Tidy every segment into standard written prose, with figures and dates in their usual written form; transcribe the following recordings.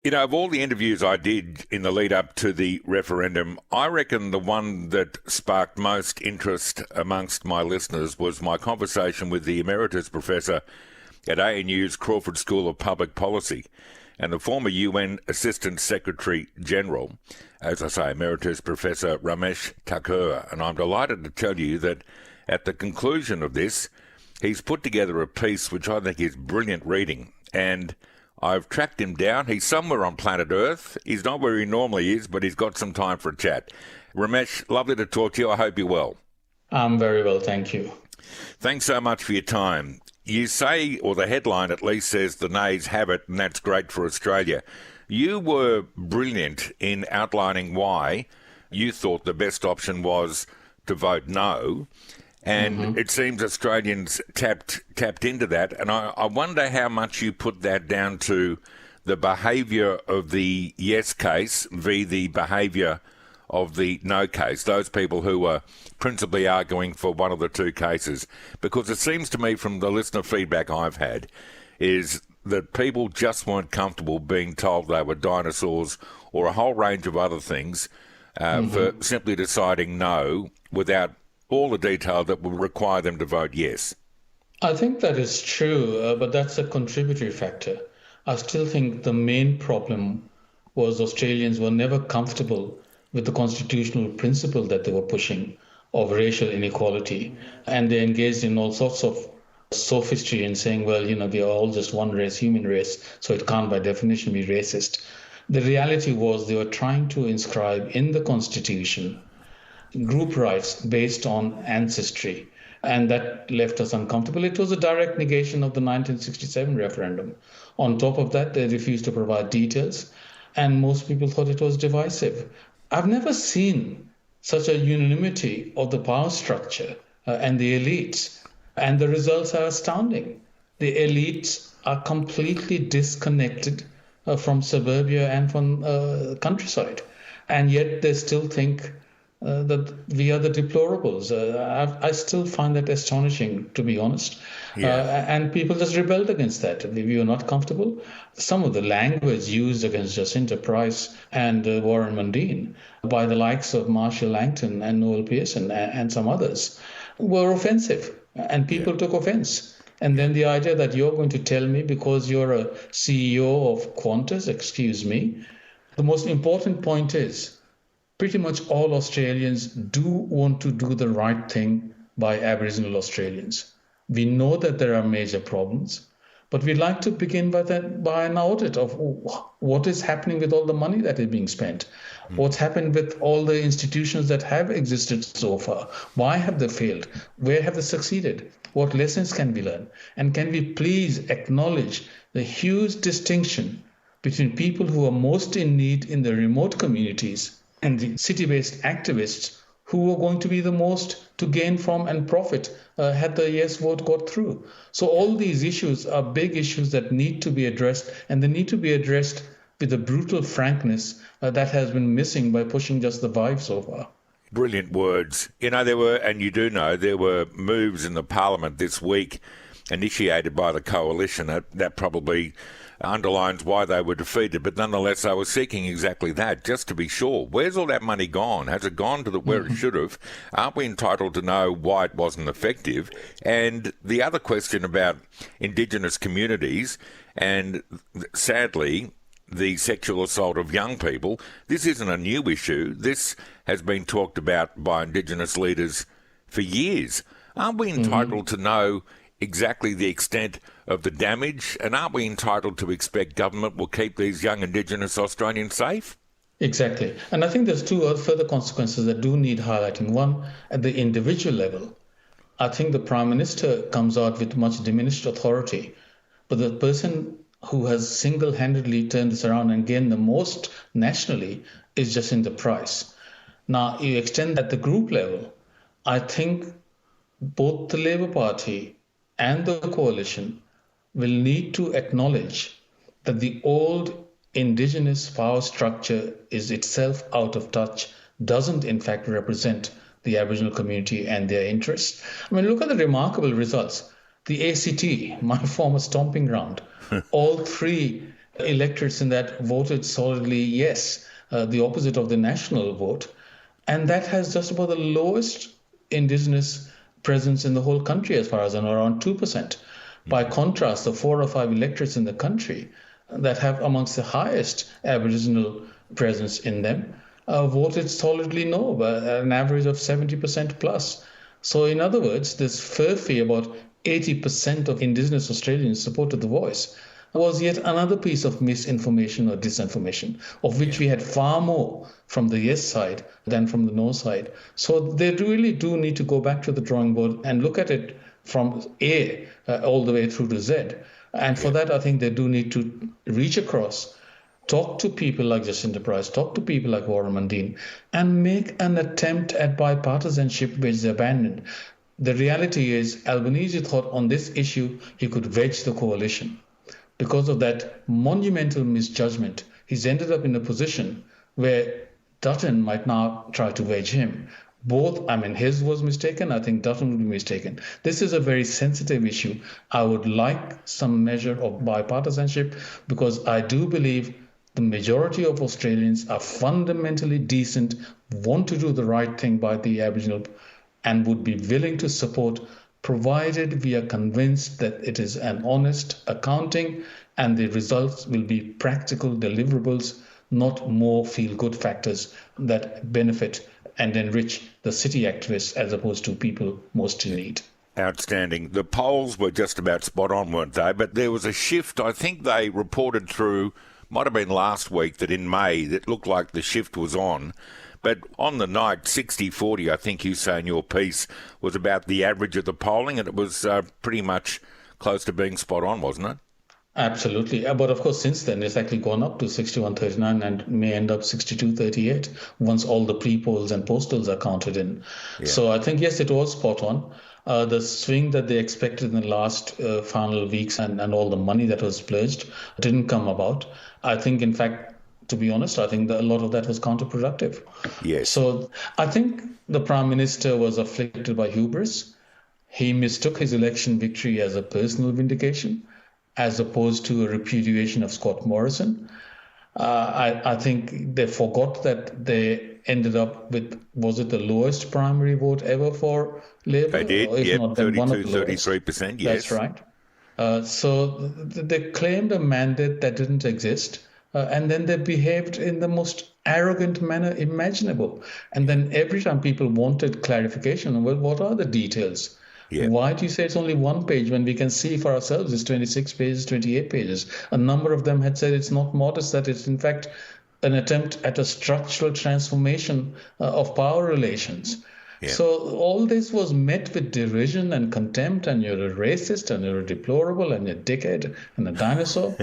You know, of all the interviews I did in the lead up to the referendum, I reckon the one that sparked most interest amongst my listeners was my conversation with the Emeritus Professor at ANU's Crawford School of Public Policy and the former UN Assistant Secretary General, as I say, Emeritus Professor Ramesh Thakur. And I'm delighted to tell you that at the conclusion of this, he's put together a piece which I think is brilliant reading. And I've tracked him down. He's somewhere on planet Earth. He's not where he normally is, but he's got some time for a chat. Ramesh, lovely to talk to you. I hope you're well. I'm very well, thank you. Thanks so much for your time. You say, or the headline at least says, the nays have it, and that's great for Australia. You were brilliant in outlining why you thought the best option was to vote no. And it seems Australians tapped into that. And I wonder how much you put that down to the behaviour of the yes case v. the behaviour of the no case, those people who are principally arguing for one of the two cases. Because it seems to me from the listener feedback I've had is that people just weren't comfortable being told they were dinosaurs or a whole range of other things for simply deciding no without all the detail that will require them to vote yes. I think that is true, but that's a contributory factor. I still think the main problem was Australians were never comfortable with the constitutional principle that they were pushing of racial inequality. And they engaged in all sorts of sophistry in saying, well, we are all just one race, human race, so it can't by definition be racist. The reality was they were trying to inscribe in the Constitution group rights based on ancestry, and that left us uncomfortable. It was a direct negation of the 1967 referendum. On top of that, they refused to provide details, and most people thought it was divisive. I've never seen such a unanimity of the power structure and the elites, and the results are astounding. The elites are completely disconnected from suburbia and from countryside, and yet they still think that we are the deplorables. I still find that astonishing, to be honest. And people just rebelled against that. We were not comfortable. Some of the language used against Jacinta Price and Warren Mundine by the likes of Marshall Langton and Noel Pearson and some others were offensive, and people took offense. And then the idea that you're going to tell me because you're a CEO of Qantas, excuse me. The most important point is, pretty much all Australians do want to do the right thing by Aboriginal Australians. We know that there are major problems, but we'd like to begin by an audit of what is happening with all the money that is being spent. What's happened with all the institutions that have existed so far? Why have they failed? Where have they succeeded? What lessons can we learn? And can we please acknowledge the huge distinction between people who are most in need in the remote communities and the city-based activists who are going to be the most to gain from and profit had the yes vote got through. So all these issues are big issues that need to be addressed, and they need to be addressed with a brutal frankness that has been missing by pushing just the vibe so far. Brilliant words. There were moves in the Parliament this week initiated by the coalition. That probably underlines why they were defeated, but nonetheless they were seeking exactly that, just to be sure. Where's all that money gone? Has it gone to where it should have? Aren't we entitled to know why it wasn't effective? And the other question about Indigenous communities and, sadly, the sexual assault of young people, this isn't a new issue. This has been talked about by Indigenous leaders for years. Aren't we entitled to know exactly the extent of the damage, and aren't we entitled to expect government will keep these young Indigenous Australians safe? Exactly. And I think there's two further consequences that do need highlighting. One, at the individual level, I think the Prime Minister comes out with much diminished authority, but the person who has single-handedly turned this around and gained the most nationally is Jacinta Price. Now, you extend at the group level, I think both the Labour Party and the coalition will need to acknowledge that the old Indigenous power structure is itself out of touch, doesn't in fact represent the Aboriginal community and their interests. I mean, look at the remarkable results. The ACT, my former stomping ground, all three electorates in that voted solidly yes, the opposite of the national vote. And that has just about the lowest indigenous presence in the whole country as far as I know, around 2%. By contrast, the 4 or 5 electorates in the country that have amongst the highest Aboriginal presence in them voted solidly no, by an average of 70% plus. So in other words, this furphy about 80% of Indigenous Australians supported the Voice was yet another piece of misinformation or disinformation, of which we had far more from the yes side than from the no side. So they really do need to go back to the drawing board and look at it from A all the way through to Z. And for that, I think they do need to reach across, talk to people like Jacinta Price, talk to people like Warren Mundine, and make an attempt at bipartisanship which they abandoned. The reality is Albanese thought on this issue he could wedge the coalition. Because of that monumental misjudgment, he's ended up in a position where Dutton might now try to wedge him. Both, I mean, his was mistaken. I think Dutton would be mistaken. This is a very sensitive issue. I would like some measure of bipartisanship because I do believe the majority of Australians are fundamentally decent, want to do the right thing by the Aboriginal, and would be willing to support, provided we are convinced that it is an honest accounting and the results will be practical deliverables, not more feel-good factors that benefit and enrich the city activists as opposed to people most in need. Outstanding. The polls were just about spot on, weren't they? But there was a shift. I think they reported through, might have been last week, that in May, it looked like the shift was on. But on the night, 60-40, I think you say in your piece, was about the average of the polling, and it was pretty much close to being spot on, wasn't it? Absolutely. But of course, since then, it's actually gone up to 61-39 and may end up 62-38 once all the pre-polls and postals are counted in. Yeah. So I think, yes, it was spot on. The swing that they expected in the last final weeks and all the money that was pledged didn't come about. I think, in fact, to be honest, I think that a lot of that was counterproductive. Yes. So I think the Prime Minister was afflicted by hubris. He mistook his election victory as a personal vindication, as opposed to a repudiation of Scott Morrison. I think they forgot that they ended up with, was it the lowest primary vote ever for Labour? They did, or if yep, not, then 33%, yes. That's right. So they claimed a mandate that didn't exist. And then they behaved in the most arrogant manner imaginable. And then every time people wanted clarification, well, what are the details? Yeah. Why do you say it's only one page when we can see for ourselves it's 26 pages, 28 pages? A number of them had said it's not modest, that it's in fact an attempt at a structural transformation of power relations. Yeah. So all this was met with derision and contempt, and you're a racist, and you're a deplorable, and you're a dickhead, and a dinosaur.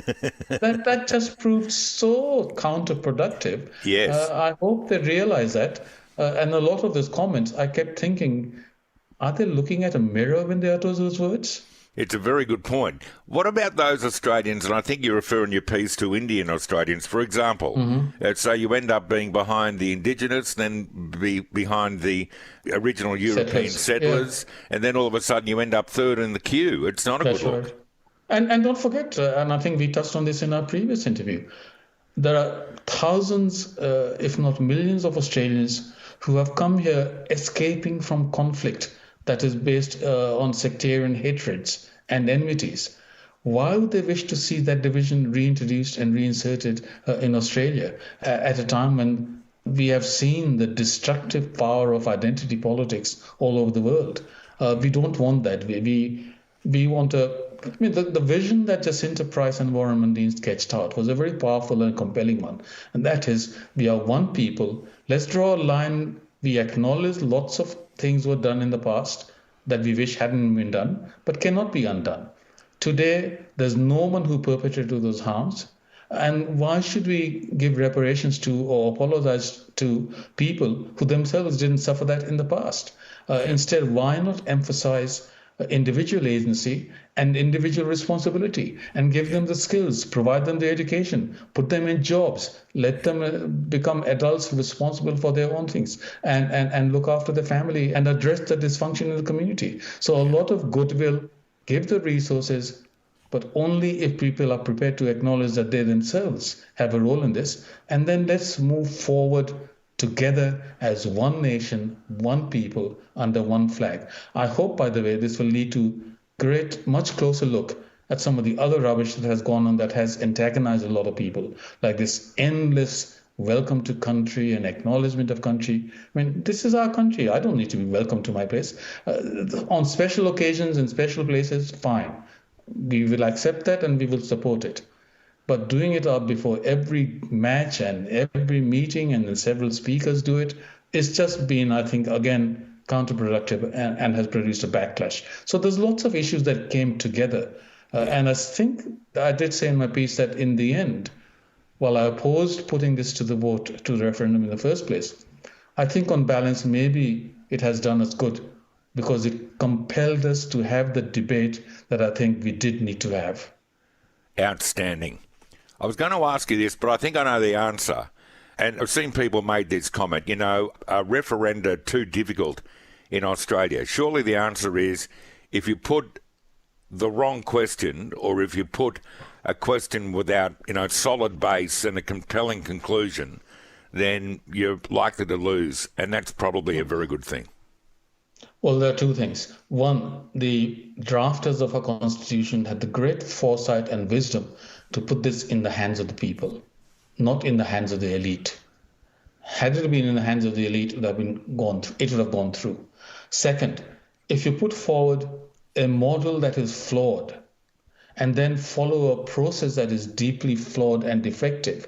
that just proved so counterproductive. Yes. I hope they realize that. And a lot of those comments, I kept thinking, are they looking at a mirror when they utter those words? It's a very good point. What about those Australians, and I think you refer in your piece to Indian Australians, for example, so you end up being behind the Indigenous, then behind the original European settlers, and then all of a sudden you end up third in the queue. It's not a good look. And don't forget, and I think we touched on this in our previous interview, there are thousands, if not millions of Australians who have come here escaping from conflict that is based on sectarian hatreds and enmities. Why would they wish to see that division reintroduced and reinserted in Australia at a time when we have seen the destructive power of identity politics all over the world? We don't want that. We want the vision that Jacinta Price and Warren Mundine sketched out was a very powerful and compelling one. And that is, we are one people. Let's draw a line. We acknowledge lots of things were done in the past that we wish hadn't been done, but cannot be undone. Today, there's no one who perpetrated those harms. And why should we give reparations to or apologize to people who themselves didn't suffer that in the past? Instead, why not emphasize individual agency and individual responsibility and give them the skills, provide them the education, put them in jobs, let them become adults responsible for their own things and look after the family and address the dysfunction in the community. So a lot of goodwill, give the resources, but only if people are prepared to acknowledge that they themselves have a role in this. And then let's move forward together as one nation, one people, under one flag. I hope, by the way, this will lead to much closer look at some of the other rubbish that has gone on that has antagonized a lot of people, like this endless welcome to country and acknowledgement of country. I mean, this is our country. I don't need to be welcome to my place. On special occasions and special places, fine. We will accept that and we will support it. But doing it up before every match and every meeting, and then several speakers do it, is just been, I think, again, counterproductive and has produced a backlash. So there's lots of issues that came together. And I think I did say in my piece that in the end, while I opposed putting this to the vote, to the referendum in the first place, I think on balance, maybe it has done us good because it compelled us to have the debate that I think we did need to have. Outstanding. I was going to ask you this, but I think I know the answer. And I've seen people made this comment, are referenda too difficult in Australia? Surely the answer is if you put the wrong question, or if you put a question without, solid base and a compelling conclusion, then you're likely to lose. And that's probably a very good thing. Well, there are two things. One, the drafters of our constitution had the great foresight and wisdom to put this in the hands of the people, not in the hands of the elite. Had it been in the hands of the elite, it would have gone through. Second, if you put forward a model that is flawed and then follow a process that is deeply flawed and defective,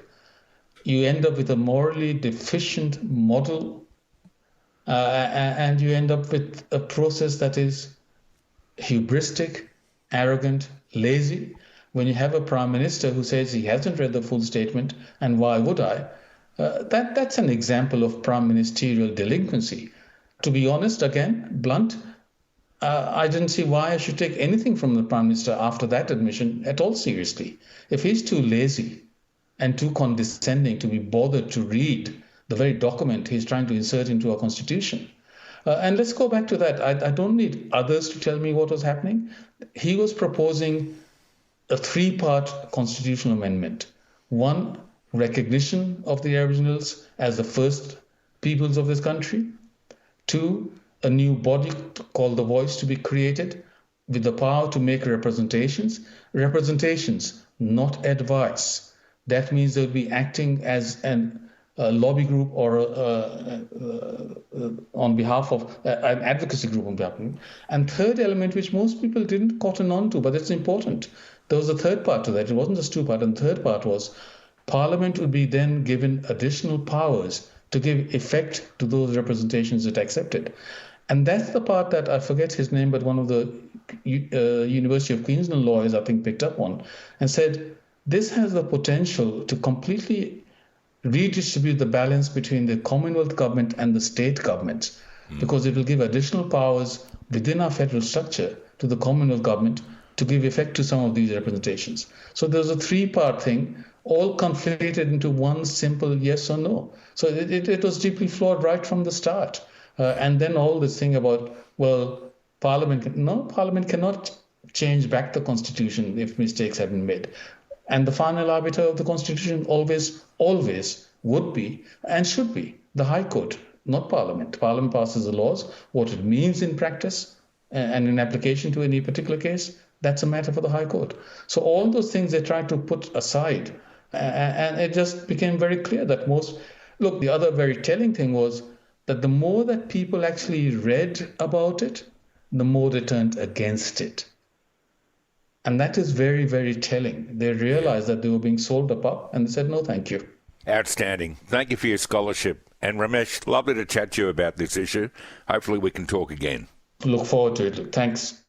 you end up with a morally deficient model, and you end up with a process that is hubristic, arrogant, lazy. When you have a prime minister who says he hasn't read the full statement, and why would I? That's an example of prime ministerial delinquency. To be honest, again, blunt, I didn't see why I should take anything from the prime minister after that admission at all seriously. If he's too lazy and too condescending to be bothered to read the very document he's trying to insert into our constitution. And let's go back to that. I don't need others to tell me what was happening. He was proposing a three-part constitutional amendment. One, recognition of the Aboriginals as the first peoples of this country. Two, a new body called the Voice to be created with the power to make representations. Representations, not advice. That means they'll be acting as a lobby group or on behalf of an advocacy group on behalf of. And third element, which most people didn't cotton on to, but it's important. There was a third part to that. It wasn't just two parts. And the third part was Parliament would be then given additional powers to give effect to those representations it accepted. And that's the part that I forget his name, but one of the University of Queensland lawyers, I think, picked up on and said, this has the potential to completely redistribute the balance between the Commonwealth government and the state governments, because it will give additional powers within our federal structure to the Commonwealth government to give effect to some of these representations. So there's a three-part thing, all conflated into one simple yes or no. So it was deeply flawed right from the start. And then all this thing about, Parliament cannot change back the Constitution if mistakes have been made. And the final arbiter of the Constitution always would be and should be the High Court, not Parliament. Parliament passes the laws. What it means in practice and in application to any particular case, that's a matter for the High Court. So all those things they tried to put aside, and it just became very clear that the other very telling thing was that the more that people actually read about it, the more they turned against it. And that is very, very telling. They realized that they were being sold a pup, and they said, no, thank you. Outstanding. Thank you for your scholarship. And Ramesh, lovely to chat to you about this issue. Hopefully we can talk again. Look forward to it. Thanks.